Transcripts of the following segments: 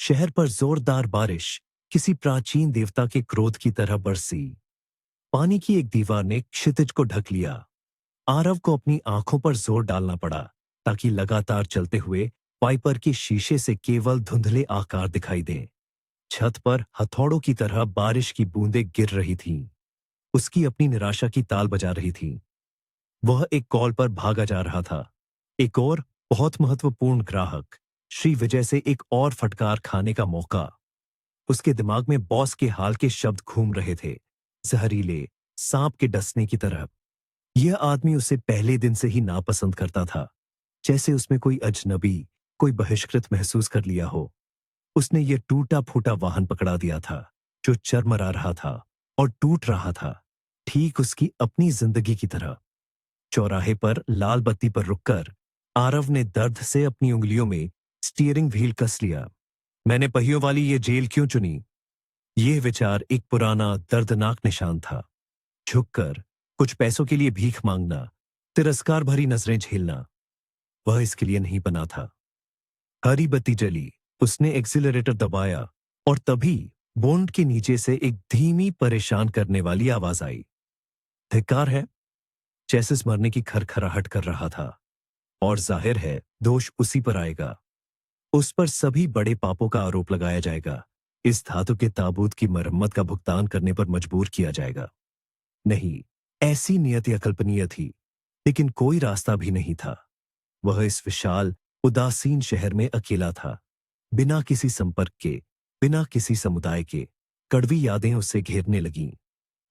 शहर पर जोरदार बारिश किसी प्राचीन देवता के क्रोध की तरह बरसी। पानी की एक दीवार ने क्षितिज को ढक लिया। आरव को अपनी आंखों पर जोर डालना पड़ा ताकि लगातार चलते हुए वाइपर के शीशे से केवल धुंधले आकार दिखाई दें। छत पर हथौड़ों की तरह बारिश की बूंदें गिर रही थीं। उसकी अपनी निराशा की ताल बजा रही थी। वह एक कॉल पर भागा जा रहा था। एक और बहुत महत्वपूर्ण ग्राहक, श्री विजय से एक और फटकार खाने का मौका। उसके दिमाग में बॉस के हाल के शब्द घूम रहे थे, जहरीले सांप के डसने की तरह। यह आदमी उसे पहले दिन से ही नापसंद करता था, जैसे उसमें कोई अजनबी, कोई बहिष्कृत महसूस कर लिया हो। उसने यह टूटा फूटा वाहन पकड़ा दिया था, जो चरमरा रहा था और टूट रहा था, ठीक उसकी अपनी जिंदगी की तरह। चौराहे पर लाल बत्ती पर रुककर आरव ने दर्द से अपनी उंगलियों में स्टीयरिंग व्हील कस लिया। मैंने पहियों वाली ये जेल क्यों चुनी? यह विचार एक पुराना दर्दनाक निशान था। झुककर कुछ पैसों के लिए भीख मांगना, तिरस्कार भरी नजरें झेलना, वह इसके लिए नहीं बना था। हरी बत्ती जली, उसने एक्सीलरेटर दबाया और तभी बोन्ट के नीचे से एक धीमी परेशान करने वाली आवाज आई। धिक्कार है। चेसिस मरने की खरखराहट कर रहा था और जाहिर है दोष उसी पर आएगा। उस पर सभी बड़े पापों का आरोप लगाया जाएगा। इस धातु के ताबूत की मरम्मत का भुगतान करने पर मजबूर किया जाएगा। नहीं, ऐसी नियति अकल्पनीय थी, लेकिन कोई रास्ता भी नहीं था। वह इस विशाल उदासीन शहर में अकेला था, बिना किसी संपर्क के, बिना किसी समुदाय के। कड़वी यादें उसे घेरने लगीं।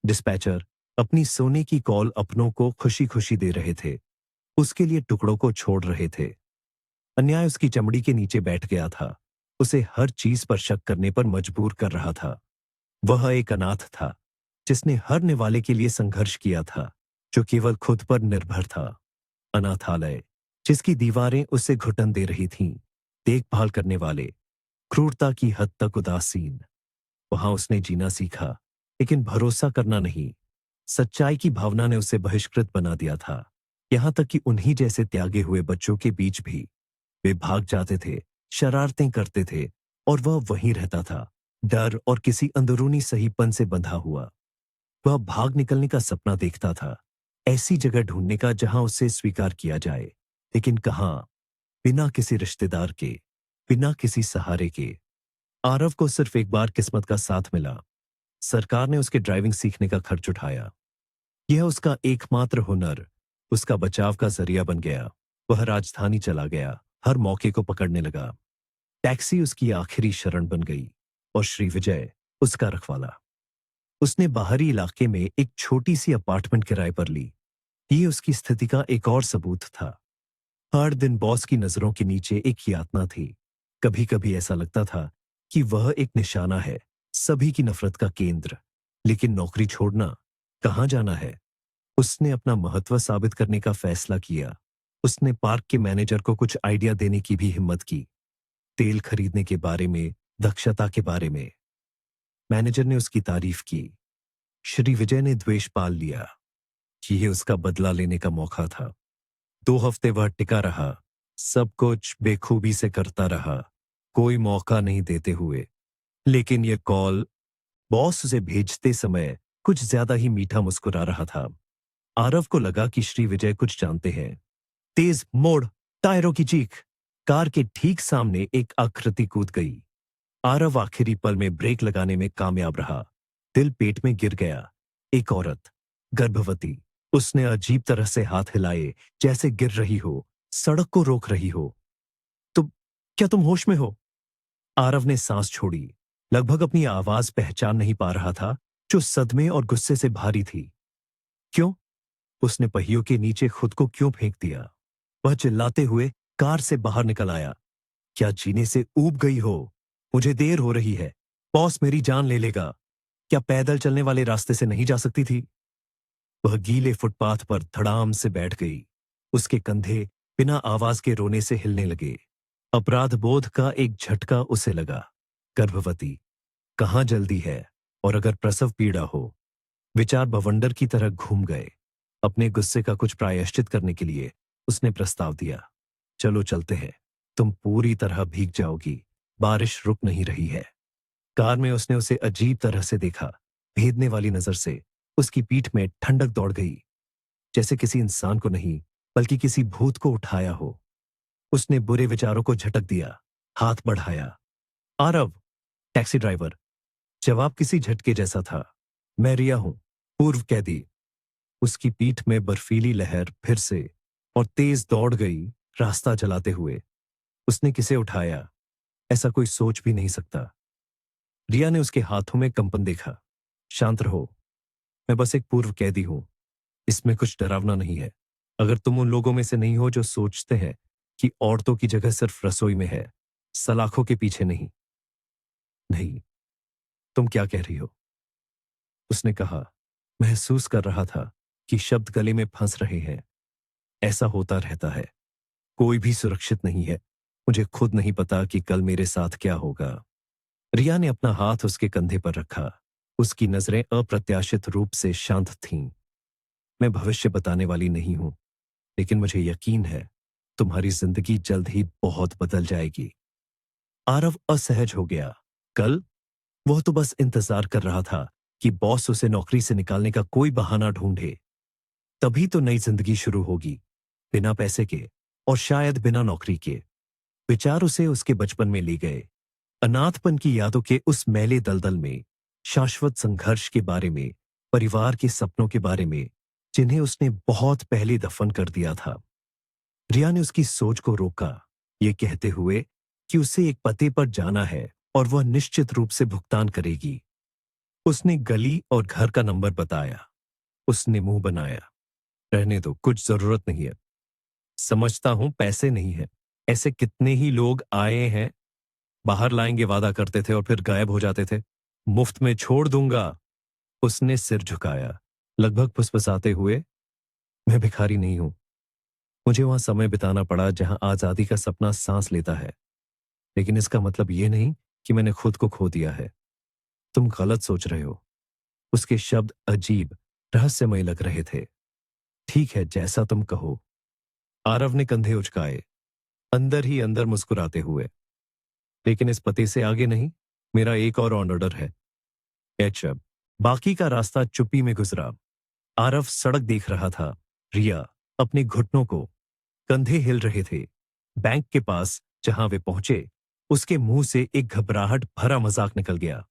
डिस्पैचर अपनी सोने की कॉल अपनों को खुशी खुशी दे रहे थे, उसके लिए टुकड़ों को छोड़ रहे थे। अन्याय उसकी चमड़ी के नीचे बैठ गया था, उसे हर चीज पर शक करने पर मजबूर कर रहा था। वह एक अनाथ था, जिसने हर निवाले के लिए संघर्ष किया था, जो केवल खुद पर निर्भर था। अनाथालय, जिसकी दीवारें उसे घुटन दे रही थीं, देखभाल करने वाले क्रूरता की हद तक उदासीन। वहां उसने जीना सीखा, लेकिन भरोसा करना नहीं। सच्चाई की भावना ने उसे बहिष्कृत बना दिया था, यहां तक कि उन्हीं जैसे त्यागे हुए बच्चों के बीच भी। वे भाग जाते थे, शरारतें करते थे, और वह वहीं रहता था, डर और किसी अंदरूनी सहीपन से बंधा हुआ। वह भाग निकलने का सपना देखता था, ऐसी जगह ढूंढने का जहां उसे स्वीकार किया जाए, लेकिन कहां? बिना किसी रिश्तेदार के, बिना किसी सहारे के। आरव को सिर्फ एक बार किस्मत का साथ मिला। सरकार ने उसके ड्राइविंग सीखने का खर्च उठाया। यह उसका एकमात्र हुनर, उसका बचाव का जरिया बन गया। वह राजधानी चला गया, हर मौके को पकड़ने लगा। टैक्सी उसकी आखिरी शरण बन गई और श्री विजय उसका रखवाला। उसने बाहरी इलाके में एक छोटी सी अपार्टमेंट किराए पर ली। ये उसकी स्थिति का एक और सबूत था। हर दिन बॉस की नजरों के नीचे एक यातना थी। कभी कभी ऐसा लगता था कि वह एक निशाना है, सभी की नफरत का केंद्र। लेकिन नौकरी छोड़ना, कहां जाना है? उसने अपना महत्व साबित करने का फैसला किया। उसने पार्क के मैनेजर को कुछ आइडिया देने की भी हिम्मत की, तेल खरीदने के बारे में, दक्षता के बारे में। मैनेजर ने उसकी तारीफ की। श्री विजय ने द्वेष पाल लिया। यह उसका बदला लेने का मौका था। 2 हफ्ते वह टिका रहा, सब कुछ बेखूबी से करता रहा, कोई मौका नहीं देते हुए। लेकिन यह कॉल, बॉस उसे भेजते समय कुछ ज्यादा ही मीठा मुस्कुरा रहा था। आरव को लगा कि श्री विजय कुछ जानते हैं। तेज मोड़, टायरों की चीख, कार के ठीक सामने एक आकृति कूद गई। आरव आखिरी पल में ब्रेक लगाने में कामयाब रहा। दिल पेट में गिर गया। एक औरत, गर्भवती। उसने अजीब तरह से हाथ हिलाए, जैसे गिर रही हो, सड़क को रोक रही हो। तो क्या तुम होश में हो? आरव ने सांस छोड़ी, लगभग अपनी आवाज पहचान नहीं पा रहा था, जो सदमे और गुस्से से भारी थी। क्यों? उसने पहियों के नीचे खुद को क्यों फेंक दिया? वह चिल्लाते हुए कार से बाहर निकल आया। क्या जीने से ऊब गई हो? मुझे देर हो रही है, बॉस मेरी जान ले लेगा। क्या पैदल चलने वाले रास्ते से नहीं जा सकती थी? वह गीले फुटपाथ पर धड़ाम से बैठ गई। उसके कंधे बिना आवाज के रोने से हिलने लगे। अपराध बोध का एक झटका उसे लगा। गर्भवती, कहां जल्दी है? और अगर प्रसव पीड़ा हो? विचार बवंडर की तरह घूम गए। अपने गुस्से का कुछ प्रायश्चित करने के लिए उसने प्रस्ताव दिया, चलो चलते हैं, तुम पूरी तरह भीग जाओगी, बारिश रुक नहीं रही है। कार में उसने उसे अजीब तरह से देखा, भेदने वाली नजर से। उसकी पीठ में ठंडक दौड़ गई, जैसे किसी इंसान को नहीं बल्कि किसी भूत को उठाया हो। उसने बुरे विचारों को झटक दिया, हाथ बढ़ाया। Aarav, taxi driver. जवाब किसी झटके जैसा था। मैं रिया हूं, पूर्व कैदी। उसकी पीठ में बर्फीली लहर फिर से और तेज दौड़ गई, रास्ता जलाते हुए। उसने किसे उठाया, ऐसा कोई सोच भी नहीं सकता। रिया ने उसके हाथों में कंपन देखा। शांत रहो, मैं बस एक पूर्व कैदी हूं। इसमें कुछ डरावना नहीं है। अगर तुम उन लोगों में से नहीं हो जो सोचते हैं कि औरतों की जगह सिर्फ रसोई में है, सलाखों के पीछे नहीं। नहीं, तुम क्या कह रही हो? उसने कहा। महसूस कर रहा था कि शब्द गले में फंस रहे हैं। ऐसा होता रहता है। कोई भी सुरक्षित नहीं है। मुझे खुद नहीं पता कि कल मेरे साथ क्या होगा। रिया ने अपना हाथ उसके कंधे पर रखा। उसकी नजरें अप्रत्याशित रूप से शांत थीं। मैं भविष्य बताने वाली नहीं हूं, लेकिन मुझे यकीन है तुम्हारी जिंदगी जल्द ही बहुत बदल जाएगी। आरव असहज हो गया। कल? वह तो बस इंतजार कर रहा था कि बॉस उसे नौकरी से निकालने का कोई बहाना ढूंढे। तभी तो नई जिंदगी शुरू होगी, बिना पैसे के और शायद बिना नौकरी के। विचार उसे उसके बचपन में ले गए, अनाथपन की यादों के उस मैले दलदल में, शाश्वत संघर्ष के बारे में, परिवार के सपनों के बारे में, जिन्हें उसने बहुत पहले दफन कर दिया था। रिया ने उसकी सोच को रोका, ये कहते हुए कि उसे एक पते पर जाना है और वह निश्चित रूप से भुगतान करेगी। उसने गली और घर का नंबर बताया। उसने मुंह बनाया। रहने दो, कुछ जरूरत नहीं है। समझता हूं पैसे नहीं है। ऐसे कितने ही लोग आए हैं, बाहर लाएंगे वादा करते थे और फिर गायब हो जाते थे। मुफ्त में छोड़ दूंगा। उसने सिर झुकाया, लगभग फुसफुसाते हुए। मैं भिखारी नहीं हूं। मुझे वहां समय बिताना पड़ा जहां आजादी का सपना सांस लेता है, लेकिन इसका मतलब ये नहीं कि मैंने खुद को खो दिया है। तुम गलत सोच रहे हो। उसके शब्द अजीब, रहस्यमय लग रहे थे। ठीक है, जैसा तुम कहो। आरव ने कंधे उचकाए, अंदर ही अंदर मुस्कुराते हुए। लेकिन इस पते से आगे नहीं। मेरा एक और ऑर्डर है। एचअप। बाकी का रास्ता चुप्पी में गुजरा। आरव सड़क देख रहा था, रिया अपने घुटनों को। कंधे हिल रहे थे। बैंक के पास जहां वे पहुंचे, उसके मुंह से एक घबराहट भरा मजाक निकल गया।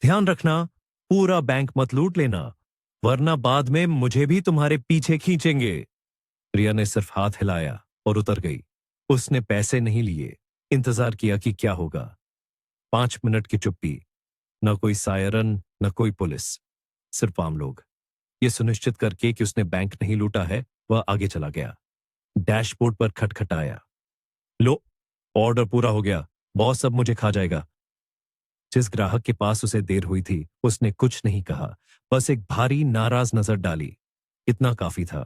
ध्यान रखना, पूरा बैंक मत लूट लेना, वरना बाद में मुझे भी तुम्हारे पीछे खींचेंगे। रिया ने सिर्फ हाथ हिलाया और उतर गई। उसने पैसे नहीं लिए, इंतजार किया कि क्या होगा। 5 मिनट की चुप्पी। न कोई सायरन, न कोई पुलिस, सिर्फ आम लोग। ये सुनिश्चित करके कि उसने बैंक नहीं लूटा है, वह आगे चला गया। डैशबोर्ड पर खटखटाया। लो, ऑर्डर पूरा हो गया। बॉस अब मुझे खा जाएगा। जिस ग्राहक के पास उसे देर हुई थी, उसने कुछ नहीं कहा, बस एक भारी नाराज नजर डाली। इतना काफी था।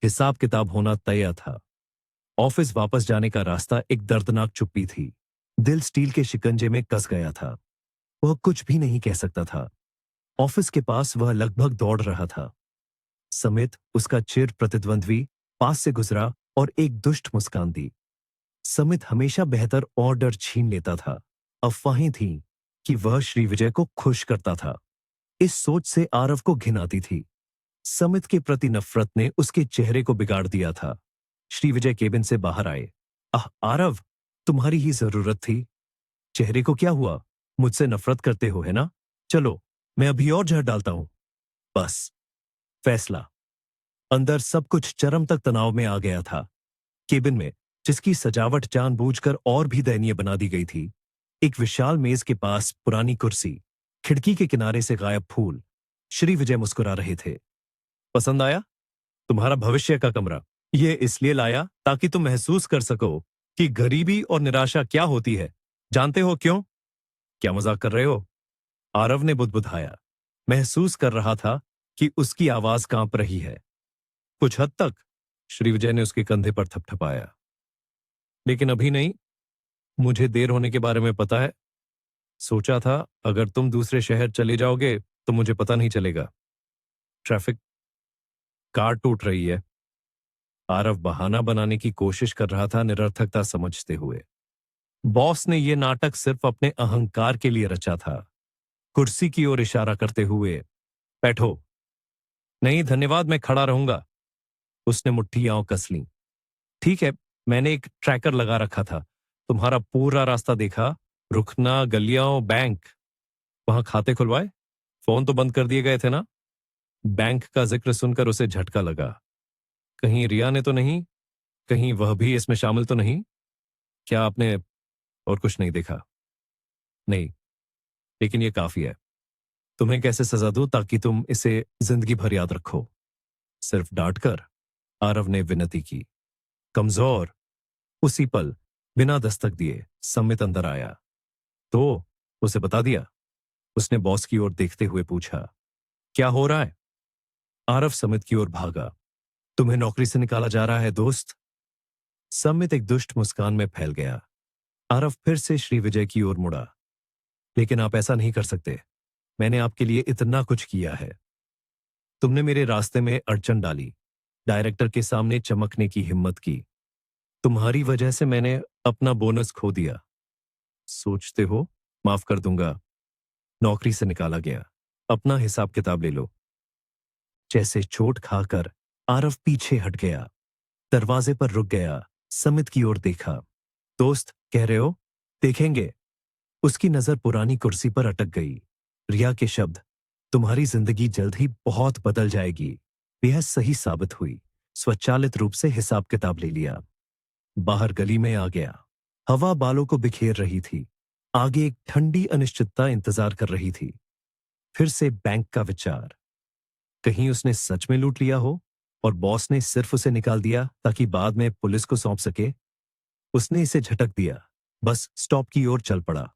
हिसाब किताब होना तय था। ऑफिस वापस जाने का रास्ता एक दर्दनाक चुप्पी थी। दिल स्टील के शिकंजे में कस गया था। वह कुछ भी नहीं कह सकता था। ऑफिस के पास वह लगभग दौड़ रहा था। समित, उसका चिर प्रतिद्वंद्वी, पास से गुजरा और एक दुष्ट मुस्कान दी। समित हमेशा बेहतर ऑर्डर छीन लेता था। अफवाहें थीं कि वह श्री विजय को खुश करता था। इस सोच से आरव को घिन आती थी। समित के प्रति नफरत ने उसके चेहरे को बिगाड़ दिया था। श्री विजय केबिन से बाहर आए। आरव, तुम्हारी ही जरूरत थी। चेहरे को क्या हुआ? मुझसे नफरत करते हो, है ना? चलो, मैं अभी और जहर डालता हूं। बस। फैसला। अंदर सब कुछ चरम तक तनाव में आ गया था। केबिन में, जिसकी सजावट जानबूझकर और भी दयनीय बना दी गई थी, एक विशाल मेज के पास पुरानी कुर्सी, खिड़की के किनारे से गायब फूल। श्री विजय मुस्कुरा रहे थे। पसंद आया? तुम्हारा भविष्य का कमरा। ये इसलिए लाया ताकि तुम महसूस कर सको कि गरीबी और निराशा क्या होती है। जानते हो क्यों? क्या मजाक कर रहे हो? आरव ने बुदबुदाया। महसूस कर रहा था कि उसकी आवाज कांप रही है। कुछ हद तक। श्री विजय ने उसके कंधे पर थपथपाया। लेकिन अभी नहीं। मुझे देर होने के बारे में पता है। सोचा था अगर तुम दूसरे शहर चले जाओगे तो मुझे पता नहीं चलेगा। ट्रैफिक। कार टूट रही है। आरव बहाना बनाने की कोशिश कर रहा था, निरर्थकता समझते हुए। बॉस ने यह नाटक सिर्फ अपने अहंकार के लिए रचा था। कुर्सी की ओर इशारा करते हुए, बैठो। नहीं धन्यवाद, मैं खड़ा रहूंगा। उसने मुट्ठियां कस लीं। ठीक है, मैंने एक ट्रैकर लगा रखा था, तुम्हारा पूरा रास्ता देखा, रुकना, गलियां, बैंक। वहां खाते खुलवाए? फोन तो बंद कर दिए गए थे ना? बैंक का जिक्र सुनकर उसे झटका लगा। कहीं रिया ने तो नहीं? कहीं वह भी इसमें शामिल तो नहीं? क्या आपने और कुछ नहीं देखा? नहीं, लेकिन यह काफी है। तुम्हें कैसे सजा दूं ताकि तुम इसे जिंदगी भर याद रखो? सिर्फ डांट कर? आरव ने विनती की। कमजोर। उसी पल बिना दस्तक दिए सम्मित अंदर आया। तो उसे बता दिया? उसने बॉस की ओर देखते हुए पूछा। क्या हो रहा है? आरव समित की ओर भागा। तुम्हें नौकरी से निकाला जा रहा है दोस्त। समित एक दुष्ट मुस्कान में फैल गया। आरव फिर से श्री विजय की ओर मुड़ा। लेकिन आप ऐसा नहीं कर सकते। मैंने आपके लिए इतना कुछ किया है। तुमने मेरे रास्ते में अड़चन डाली, डायरेक्टर के सामने चमकने की हिम्मत की। तुम्हारी वजह से मैंने अपना बोनस खो दिया। सोचते हो माफ कर दूंगा? नौकरी से निकाला गया, अपना हिसाब किताब ले लो। जैसे चोट खाकर आरव पीछे हट गया, दरवाजे पर रुक गया, समित की ओर देखा। दोस्त कह रहे हो? देखेंगे। उसकी नजर पुरानी कुर्सी पर अटक गई। रिया के शब्द, तुम्हारी जिंदगी जल्द ही बहुत बदल जाएगी, बेहद सही साबित हुई। स्वचालित रूप से हिसाब किताब ले लिया। बाहर गली में आ गया। हवा बालों को बिखेर रही थी। आगे एक ठंडी अनिश्चितता इंतजार कर रही थी। फिर से बैंक का विचार। कहीं उसने सच में लूट लिया हो और बॉस ने सिर्फ उसे निकाल दिया ताकि बाद में पुलिस को सौंप सके। उसने इसे झटक दिया, बस स्टॉप की ओर चल पड़ा,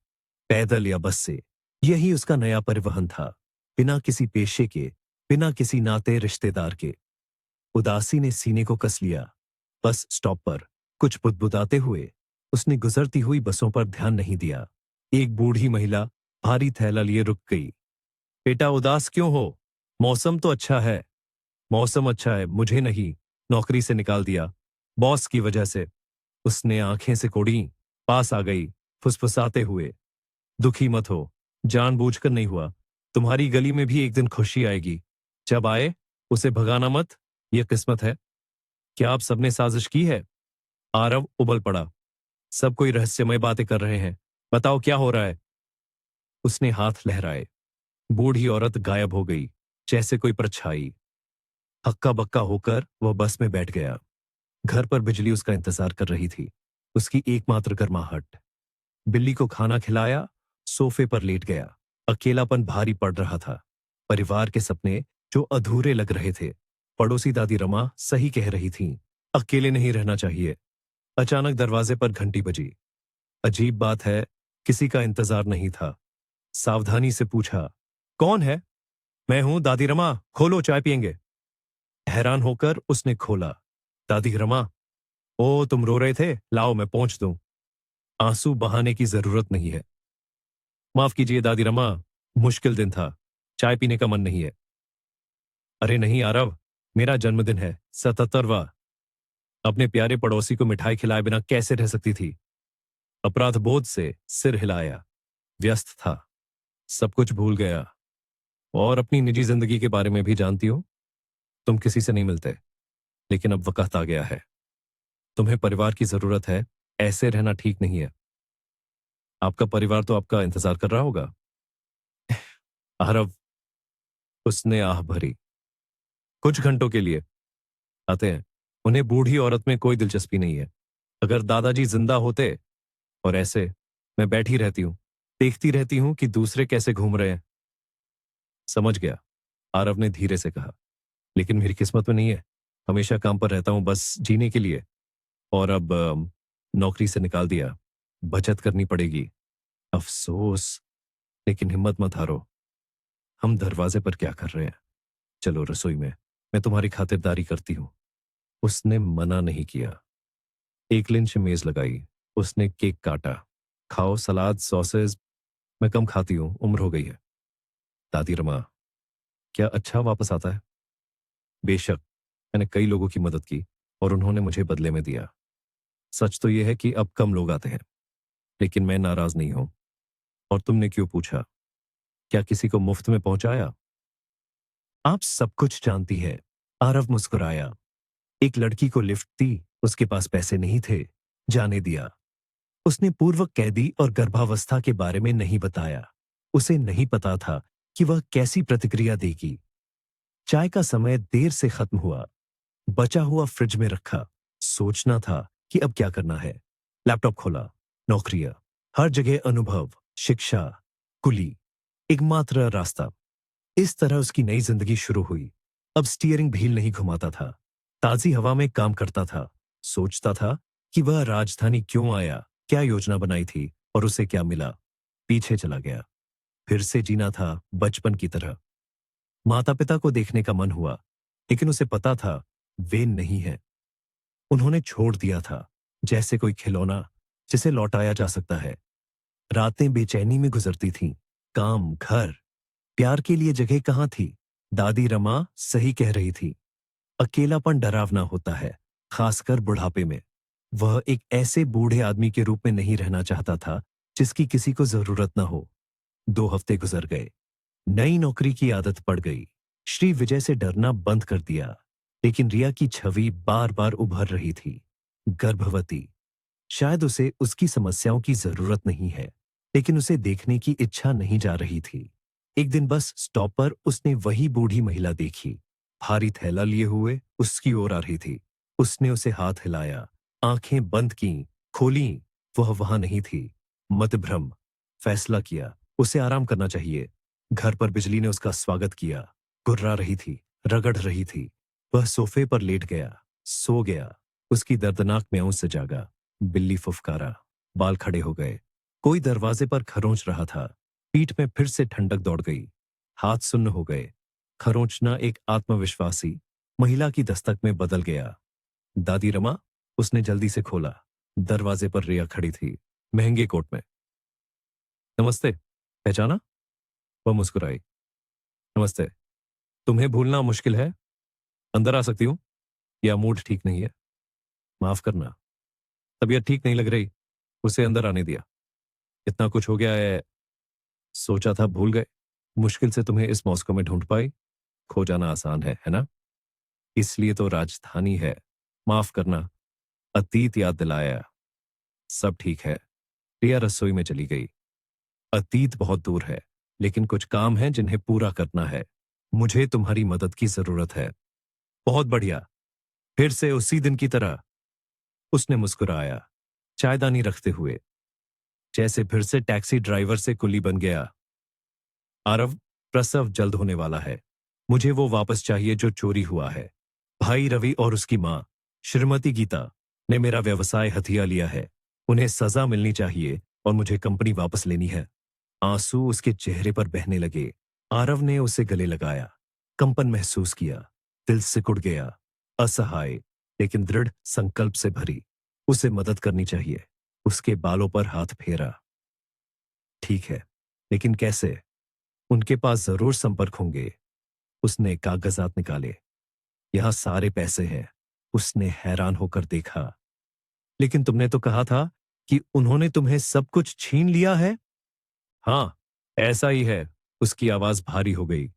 पैदल या बस से। यही उसका नया परिवहन था, बिना किसी पेशे के, बिना किसी नाते रिश्तेदार के। उदासी ने सीने को कस लिया। बस स्टॉप पर कुछ बुदबुदाते हुए उसने गुजरती हुई बसों पर ध्यान नहीं दिया। एक बूढ़ी महिला भारी थैला लिए रुक गई। बेटा उदास क्यों हो? मौसम तो अच्छा है। मौसम अच्छा है, मुझे नहीं। नौकरी से निकाल दिया, बॉस की वजह से। उसने आंखें से कोड़ी, पास आ गई, फुसफुसाते हुए। दुखी मत हो, जानबूझकर नहीं हुआ। तुम्हारी गली में भी एक दिन खुशी आएगी। जब आए उसे भगाना मत, यह किस्मत है। क्या आप सबने साजिश की है? आरव उबल पड़ा। सब कोई रहस्यमय बातें कर रहे हैं। बताओ क्या हो रहा है? उसने हाथ लहराए। बूढ़ी औरत गायब हो गई, जैसे कोई परछाई। हक्का बक्का होकर वह बस में बैठ गया। घर पर बिजली उसका इंतजार कर रही थी, उसकी एकमात्र गर्माहट। बिल्ली को खाना खिलाया, सोफे पर लेट गया। अकेलापन भारी पड़ रहा था। परिवार के सपने जो अधूरे लग रहे थे। पड़ोसी दादी रमा सही कह रही थीं, अकेले नहीं रहना चाहिए। अचानक दरवाजे पर घंटी बजी। अजीब बात है, किसी का इंतजार नहीं था। सावधानी से पूछा, कौन है? मैं हूं दादी रमा, खोलो, चाय पियेंगे। हैरान होकर उसने खोला। दादी रमा, ओ तुम रो रहे थे, लाओ मैं पहुंच दूं। आंसू बहाने की जरूरत नहीं है। माफ कीजिए दादी रमा, मुश्किल दिन था, चाय पीने का मन नहीं है। अरे नहीं आरव, मेरा जन्मदिन है, 77वां। अपने प्यारे पड़ोसी को मिठाई खिलाए बिना कैसे रह सकती थी? अपराध बोध से सिर हिलाया। व्यस्त था, सब कुछ भूल गया। और अपनी निजी जिंदगी के बारे में भी जानती हो। तुम किसी से नहीं मिलते, लेकिन अब वक्त आ गया है। तुम्हें परिवार की जरूरत है, ऐसे रहना ठीक नहीं है। आपका परिवार तो आपका इंतजार कर रहा होगा। आरव, उसने आह भरी। कुछ घंटों के लिए आते हैं। उन्हें बूढ़ी औरत में कोई दिलचस्पी नहीं है। अगर दादाजी जिंदा होते और ऐसे, मैं बैठी रहती हूं, देखती रहती हूं कि दूसरे कैसे घूम रहे हैं। समझ गया, आरव ने धीरे से कहा। लेकिन मेरी किस्मत में नहीं है। हमेशा काम पर रहता हूं बस जीने के लिए। और अब नौकरी से निकाल दिया, बचत करनी पड़ेगी। अफसोस। लेकिन हिम्मत मत हारो। हम दरवाजे पर क्या कर रहे हैं? चलो रसोई में, मैं तुम्हारी खातिरदारी करती हूं। उसने मना नहीं किया। एक लिंच मेज लगाई। उसने केक काटा। खाओ, सलाद, सॉसेज। मैं कम खाती हूं, उम्र हो गई है। दादी रमा, क्या अच्छा वापस आता है? बेशक, मैंने कई लोगों की मदद की और उन्होंने मुझे बदले में दिया। सच तो यह है कि अब कम लोग आते हैं। लेकिन मैं नाराज नहीं हूं। और तुमने क्यों पूछा? क्या किसी को मुफ्त में पहुंचाया? आप सब कुछ जानती है। आरव मुस्कुराया। एक लड़की को लिफ्ट दी, उसके पास पैसे नहीं थे, जाने दिया। उसने पूर्व कैदी और गर्भावस्था के बारे में नहीं बताया। उसे नहीं पता था कि वह कैसी प्रतिक्रिया देगी। चाय का समय देर से खत्म हुआ। बचा हुआ फ्रिज में रखा। सोचना था कि अब क्या करना है। लैपटॉप खोला। नौकरियां, हर जगह अनुभव, शिक्षा, कुली, एकमात्र रास्ता। इस तरह उसकी नई जिंदगी शुरू हुई। अब स्टीयरिंग व्हील नहीं घुमाता था, ताजी हवा में काम करता था। सोचता था कि वह राजधानी क्यों आया, क्या योजना बनाई थी और उसे क्या मिला। पीछे चला गया। फिर से जीना था बचपन की तरह। माता पिता को देखने का मन हुआ, लेकिन उसे पता था वे नहीं है। उन्होंने छोड़ दिया था, जैसे कोई खिलौना जिसे लौटाया जा सकता है। रातें बेचैनी में गुजरती थीं। काम, घर, प्यार के लिए जगह कहाँ थी? दादी रमा सही कह रही थी। अकेलापन डरावना होता है, खासकर बुढ़ापे में। वह एक ऐसे बूढ़े आदमी के रूप में नहीं रहना चाहता था जिसकी किसी को जरूरत न हो। 2 हफ्ते गुजर गए। नई नौकरी की आदत पड़ गई। श्री विजय से डरना बंद कर दिया। लेकिन रिया की छवि बार बार उभर रही थी। गर्भवती। शायद उसे उसकी समस्याओं की जरूरत नहीं है, लेकिन उसे देखने की इच्छा नहीं जा रही थी। एक दिन बस स्टॉप पर उसने वही बूढ़ी महिला देखी। भारी थैला लिए हुए उसकी ओर आ रही थी। उसने उसे हाथ हिलाया। आंखें बंद की, खोली। वह वहां नहीं थी। मत भ्रम। फैसला किया उसे आराम करना चाहिए। घर पर बिजली ने उसका स्वागत किया। गुर्रा रही थी, रगड़ रही थी। वह सोफे पर लेट गया, सो गया। उसकी दर्दनाक म्याऊं से जागा। बिल्ली फुफकारा। बाल खड़े हो गए। कोई दरवाजे पर खरोंच रहा था। पीठ में फिर से ठंडक दौड़ गई। हाथ सुन्न हो गए। खरोंचना एक आत्मविश्वासी महिला की दस्तक में बदल गया। दादी रमा। उसने जल्दी से खोला। दरवाजे पर रिया खड़ी थी, महंगे कोट में। नमस्ते। पहचाना? वह मुस्कुराई। नमस्ते। तुम्हें भूलना मुश्किल है? अंदर आ सकती हूँ? या मूड ठीक नहीं है? माफ करना, तबीयत ठीक नहीं लग रही। उसे अंदर आने दिया। इतना कुछ हो गया है, सोचा था भूल गए। मुश्किल से तुम्हें इस मॉस्को में ढूंढ पाई। खो जाना आसान है ना? इसलिए तो राजधानी है। माफ करना, अतीत याद दिलाया। सब ठीक है। रिया रसोई में चली गई। अतीत बहुत दूर है, लेकिन कुछ काम है जिन्हें पूरा करना है। मुझे तुम्हारी मदद की जरूरत है। बहुत बढ़िया। फिर से उसी दिन की तरह। उसने मुस्कुराया, चायदानी रखते हुए, जैसे फिर से टैक्सी ड्राइवर से कुली बन गया। आरव, प्रसव जल्द होने वाला है। मुझे वो वापस चाहिए जो चोरी हुआ है। भाई रवि और उसकी मां, श्रीमती गीता, ने मेरा व्यवसाय हथिया लिया है। उन्हें सजा मिलनी चाहिए और मुझे कंपनी वापस लेनी है। आंसू उसके चेहरे पर बहने लगे। आरव ने उसे गले लगाया। कंपन महसूस किया। दिल सिकुड़ गया। असहाय, लेकिन दृढ़ संकल्प से भरी। उसे मदद करनी चाहिए। उसके बालों पर हाथ फेरा। ठीक है, लेकिन कैसे? उनके पास जरूर संपर्क होंगे। उसने कागजात निकाले। यहां सारे पैसे हैं। उसने हैरान होकर देखा। लेकिन तुमने तो कहा था कि उन्होंने तुम्हें सब कुछ छीन लिया है। हाँ, ऐसा ही है। उसकी आवाज भारी हो गई।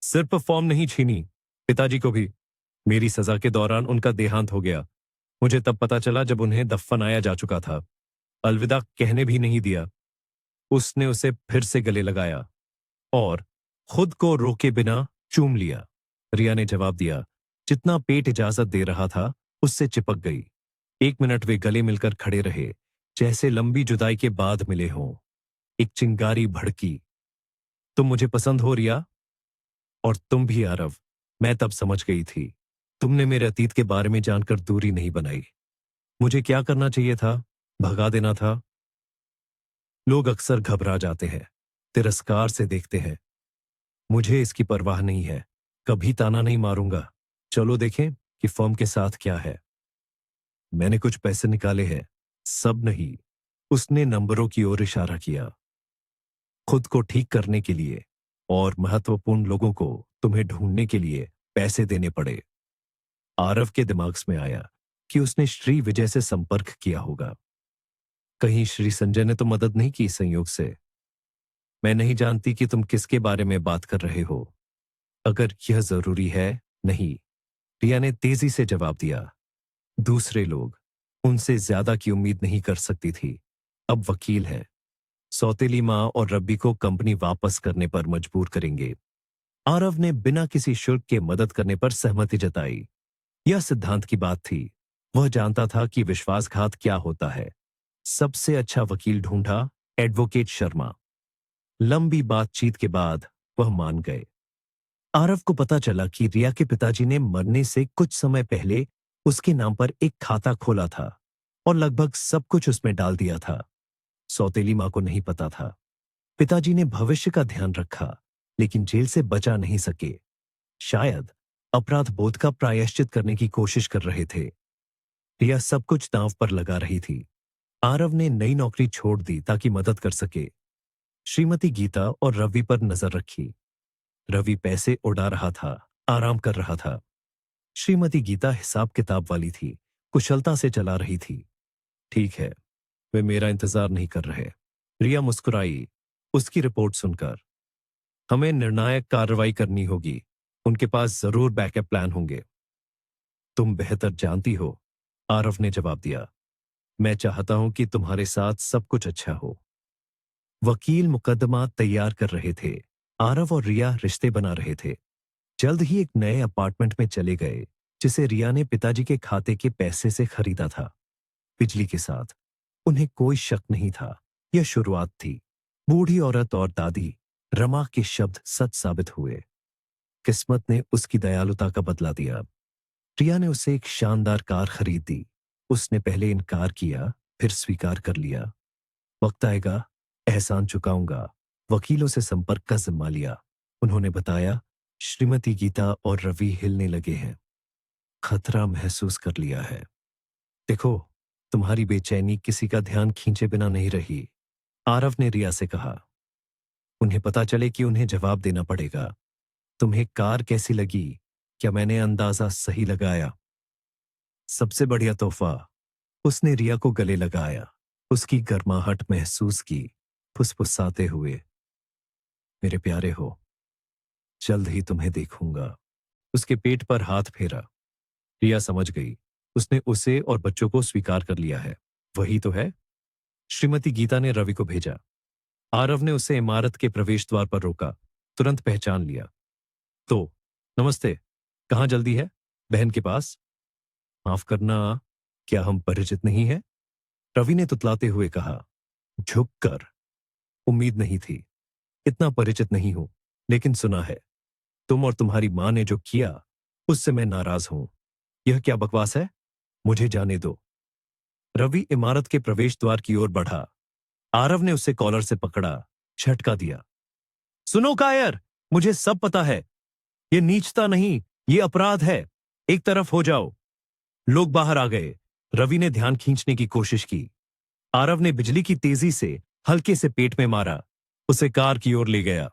सिर्फ फॉर्म नहीं छीनी, पिताजी को भी। मेरी सजा के दौरान उनका देहांत हो गया। मुझे तब पता चला जब उन्हें दफनाया जा चुका था। अलविदा कहने भी नहीं दिया। उसने उसे फिर से गले लगाया और खुद को रोके बिना चूम लिया। रिया ने जवाब दिया। जितना पेट इजाजत दे रहा था, उससे चिपक गई। 1 मिनट वे गले मिलकर खड़े रहे, जैसे लंबी जुदाई के बाद मिले हों। एक चिंगारी भड़की। तुम मुझे पसंद हो रिया, और तुम भी आरव। मैं तब समझ गई थी। तुमने मेरे अतीत के बारे में जानकर दूरी नहीं बनाई। मुझे क्या करना चाहिए था? भगा देना था। लोग अक्सर घबरा जाते हैं, तिरस्कार से देखते हैं। मुझे इसकी परवाह नहीं है। कभी ताना नहीं मारूंगा। चलो देखें कि फर्म के साथ क्या है। मैंने कुछ पैसे निकाले हैं। सब नहीं। उसने नंबरों की ओर इशारा किया। खुद को ठीक करने के लिए और महत्वपूर्ण लोगों को तुम्हें ढूंढने के लिए पैसे देने पड़े। आरव के दिमाग में आया कि उसने श्री विजय से संपर्क किया होगा। कहीं श्री संजय ने तो मदद नहीं की संयोग से? मैं नहीं जानती कि तुम किसके बारे में बात कर रहे हो। अगर यह जरूरी है, नहीं। रिया ने तेजी से जवाब दिया। दूसरे लोग उनसे ज्यादा की उम्मीद नहीं कर सकती थी। अब वकील है, सौतेली माँ और रब्बी को कंपनी वापस करने पर मजबूर करेंगे। आरव ने बिना किसी शुल्क के मदद करने पर सहमति जताई। यह सिद्धांत की बात थी। वह जानता था कि विश्वासघात क्या होता है। सबसे अच्छा वकील ढूंढा, एडवोकेट शर्मा। लंबी बातचीत के बाद वह मान गए। आरव को पता चला कि रिया के पिताजी ने मरने से कुछ समय पहले उसके नाम पर एक खाता खोला था और लगभग सब कुछ उसमें डाल दिया था। सौतेली मां को नहीं पता था। पिताजी ने भविष्य का ध्यान रखा, लेकिन जेल से बचा नहीं सके। शायद अपराध बोध का प्रायश्चित करने की कोशिश कर रहे थे। रिया सब कुछ दांव पर लगा रही थी। आरव ने नई नौकरी छोड़ दी ताकि मदद कर सके। श्रीमती गीता और रवि पर नजर रखी। रवि पैसे उड़ा रहा था, आराम कर रहा था। श्रीमती गीता हिसाब किताब वाली थी, कुशलता से चला रही थी। ठीक है, वे मेरा इंतजार नहीं कर रहे। रिया मुस्कुराई उसकी रिपोर्ट सुनकर। हमें निर्णायक कार्रवाई करनी होगी। उनके पास जरूर बैकअप प्लान होंगे। तुम बेहतर जानती हो, आरव ने जवाब दिया। मैं चाहता हूं कि तुम्हारे साथ सब कुछ अच्छा हो। वकील मुकदमा तैयार कर रहे थे। आरव और रिया रिश्ते बना रहे थे। जल्द ही एक नए अपार्टमेंट में चले गए, जिसे रिया ने पिताजी के खाते के पैसे से खरीदा था। बिजली के साथ उन्हें कोई शक नहीं था। यह शुरुआत थी। बूढ़ी औरत और दादी रमा के शब्द सच साबित हुए। किस्मत ने उसकी दयालुता का बदला दिया। रिया ने उसे एक शानदार कार खरीद दी। उसने पहले इनकार किया, फिर स्वीकार कर लिया। वक्त आएगा, एहसान चुकाऊंगा। वकीलों से संपर्क का जिम्मा लिया। उन्होंने बताया, श्रीमती गीता और रवि हिलने लगे हैं। खतरा महसूस कर लिया है। देखो, तुम्हारी बेचैनी किसी का ध्यान खींचे बिना नहीं रही, आरव ने रिया से कहा। उन्हें पता चले कि उन्हें जवाब देना पड़ेगा। तुम्हें कार कैसी लगी? क्या मैंने अंदाजा सही लगाया? सबसे बढ़िया तोहफा। उसने रिया को गले लगाया, उसकी गर्माहट महसूस की, फुसफुसाते हुए। मेरे प्यारे हो, जल्द ही तुम्हें देखूंगा। उसके पेट पर हाथ फेरा। रिया समझ गई, उसने उसे और बच्चों को स्वीकार कर लिया है। वही तो है। श्रीमती गीता ने रवि को भेजा। आरव ने उसे इमारत के प्रवेश द्वार पर रोका। तुरंत पहचान लिया। तो नमस्ते, कहाँ जल्दी है? बहन के पास? माफ करना, क्या हम परिचित नहीं हैं? रवि ने तुतलाते हुए कहा, झुककर। उम्मीद नहीं थी। इतना परिचित नहीं हूं, लेकिन सुना है। तुम और तुम्हारी मां ने जो किया, उससे मैं नाराज हूं। यह क्या बकवास है? मुझे जाने दो। रवि इमारत के प्रवेश द्वार की ओर बढ़ा। आरव ने उसे कॉलर से पकड़ा, झटका दिया। सुनो कायर, मुझे सब पता है। ये नीचता नहीं, ये अपराध है। एक तरफ हो जाओ। लोग बाहर आ गए। रवि ने ध्यान खींचने की कोशिश की। आरव ने बिजली की तेजी से हल्के से पेट में मारा, उसे कार की ओर ले गया।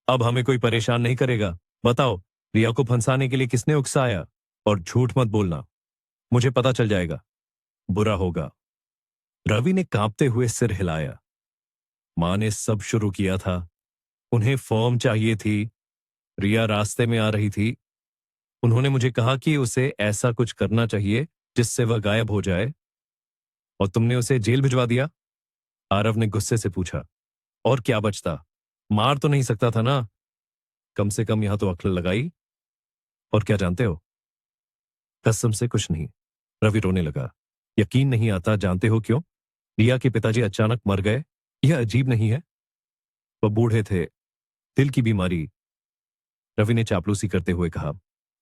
अब हमें कोई परेशान नहीं करेगा। बताओ, रिया को फंसाने के लिए किसने उकसाया? और झूठ मत बोलना, मुझे पता चल जाएगा, बुरा होगा। रवि ने कांपते हुए सिर हिलाया। मां ने सब शुरू किया था। उन्हें फॉर्म चाहिए थी। रिया रास्ते में आ रही थी। उन्होंने मुझे कहा कि उसे ऐसा कुछ करना चाहिए जिससे वह गायब हो जाए, और तुमने उसे जेल भिजवा दिया? आरव ने गुस्से से पूछा। और क्या बचता? मार तो नहीं सकता था ना? कम से कम यहां तो अक्ल लगाई। और क्या जानते हो? कसम से कुछ नहीं। रवि रोने लगा। यकीन नहीं आता, जानते हो क्यों? रिया के पिताजी अचानक मर गए। यह अजीब नहीं है? वह बूढ़े थे, दिल की बीमारी। रवि ने चापलूसी करते हुए कहा।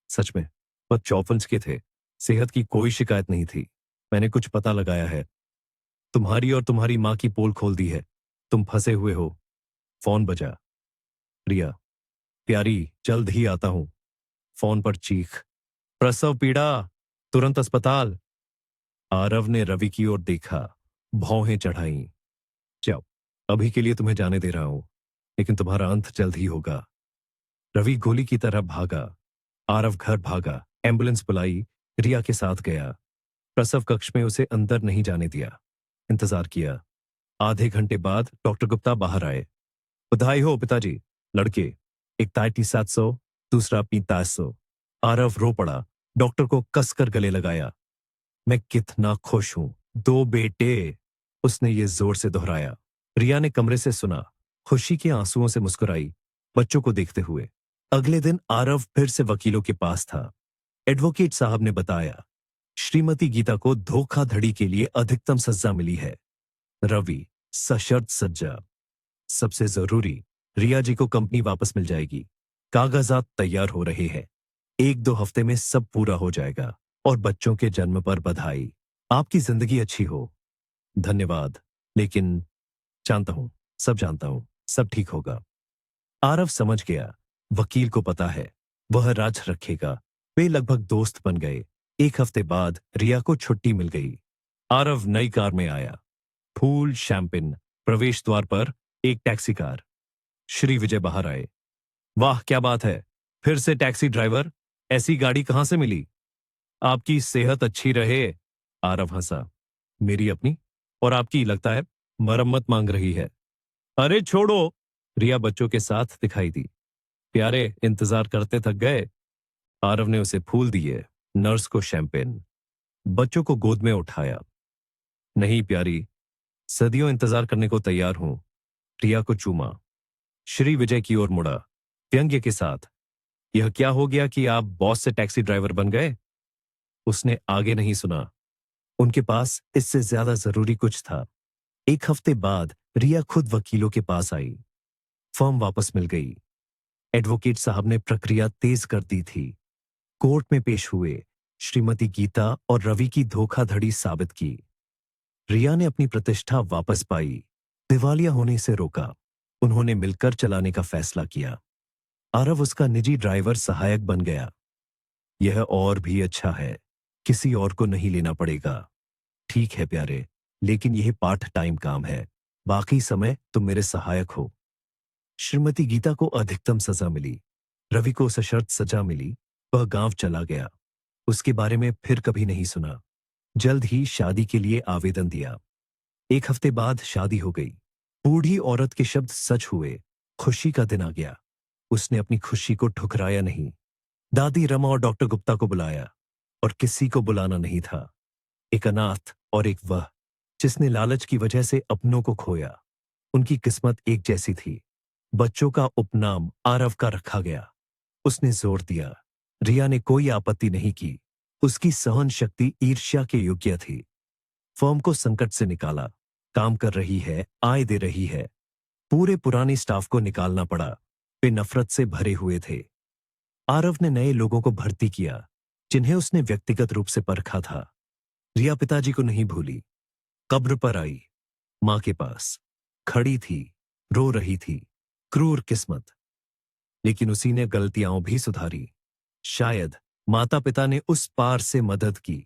सच में, वह 54 के थे। सेहत की कोई शिकायत नहीं थी। मैंने कुछ पता लगाया है। तुम्हारी और तुम्हारी मां की पोल खोल दी है। तुम फंसे हुए हो। फोन बजा। रिया, प्यारी, जल्द ही आता हूं। फोन पर चीख। प्रसव पीड़ा, तुरंत अस्पताल। आरव ने रवि की ओर देखा, भौहें चढ़ाई। जाओ, अभी के लिए तुम्हें जाने दे रहा हूं, लेकिन तुम्हारा अंत जल्द ही होगा। रवि गोली की तरह भागा। आरव घर भागा, एम्बुलेंस बुलाई, रिया के साथ गया। प्रसव कक्ष में उसे अंदर नहीं जाने दिया। इंतजार किया। आधे घंटे बाद डॉक्टर गुप्ता बाहर आए। बधाई हो पिताजी। लड़के, एक ताइटी 700, दूसरा 4500। आरव रो पड़ा, डॉक्टर को कसकर गले लगाया। मैं कितना खुश हूं, 2 बेटे, उसने ये जोर से दोहराया। रिया ने कमरे से सुना, खुशी के आंसुओं से मुस्कुराई, बच्चों को देखते हुए। अगले दिन आरव फिर से वकीलों के पास था। एडवोकेट साहब ने बताया, श्रीमती गीता को धोखाधड़ी के लिए अधिकतम सजा मिली है। रवि, सशर्त सजा। सबसे जरूरी, रिया जी को कंपनी वापस मिल जाएगी। कागजात तैयार हो रहे हैं। 1-2 हफ्ते में सब पूरा हो जाएगा। और बच्चों के जन्म पर बधाई। आपकी जिंदगी अच्छी हो। धन्यवाद। लेकिन जानता हूं, सब जानता हूं, सब ठीक होगा। आरव समझ गया, वकील को पता है, वह राज रखेगा। वे लगभग दोस्त बन गए। 1 हफ्ते बाद रिया को छुट्टी मिल गई। आरव नई कार में आया। फूल, शैंपेन। प्रवेश द्वार पर एक टैक्सी कार। श्री विजय बाहर आए। वाह, क्या बात है, फिर से टैक्सी ड्राइवर, ऐसी गाड़ी कहां से मिली? आपकी सेहत अच्छी रहे। आरव हंसा। मेरी अपनी और आपकी लगता है मरम्मत मांग रही है। अरे छोड़ो। रिया बच्चों के साथ दिखाई दी। प्यारे, इंतजार करते थक गए। आरव ने उसे फूल दिए, नर्स को शैंपेन। बच्चों को गोद में उठाया। नहीं प्यारी, सदियों इंतजार करने को तैयार हूं। रिया को चूमा। श्री विजय की ओर मुड़ा, व्यंग्य के साथ। यह क्या हो गया कि आप बॉस से टैक्सी ड्राइवर बन गए? उसने आगे नहीं सुना। उनके पास इससे ज्यादा जरूरी कुछ था। 1 हफ्ते बाद रिया खुद वकीलों के पास आई। फर्म वापस मिल गई। एडवोकेट साहब ने प्रक्रिया तेज कर दी थी। कोर्ट में पेश हुए, श्रीमती गीता और रवि की धोखाधड़ी साबित की। रिया ने अपनी प्रतिष्ठा वापस पाई, दिवालिया होने से रोका। उन्होंने मिलकर चलाने का फैसला किया। आरव उसका निजी ड्राइवर सहायक बन गया। यह और भी अच्छा है, किसी और को नहीं लेना पड़ेगा। ठीक है प्यारे, लेकिन यह पार्ट टाइम काम है। बाकी समय तुम मेरे सहायक हो। श्रीमती गीता को अधिकतम सजा मिली। रवि को सशर्त सजा मिली। वह गांव चला गया। उसके बारे में फिर कभी नहीं सुना। जल्द ही शादी के लिए आवेदन दिया। 1 हफ्ते बाद शादी हो गई। बूढ़ी औरत के शब्द सच हुए। खुशी का दिन आ गया। उसने अपनी खुशी को ठुकराया नहीं। दादी रमा और डॉक्टर गुप्ता को बुलाया, और किसी को बुलाना नहीं था। एक अनाथ और एक वह, जिसने लालच की वजह से अपनों को खोया। उनकी किस्मत एक जैसी थी। बच्चों का उपनाम आरव का रखा गया। उसने जोर दिया। रिया ने कोई आपत्ति नहीं की। उसकी सहन शक्ति ईर्ष्या के योग्य थी। फर्म को संकट से निकाला। काम कर रही है, आय दे रही है। पूरे पुराने स्टाफ को निकालना पड़ा। वे नफरत से भरे हुए थे। आरव ने नए लोगों को भर्ती किया, जिन्हें उसने व्यक्तिगत रूप से परखा था। रिया पिताजी को नहीं भूली। कब्र पर आई, मां के पास खड़ी थी, रो रही थी। क्रूर किस्मत। लेकिन उसी ने गलतियां भी सुधारी। शायद माता पिता ने उस पार से मदद की।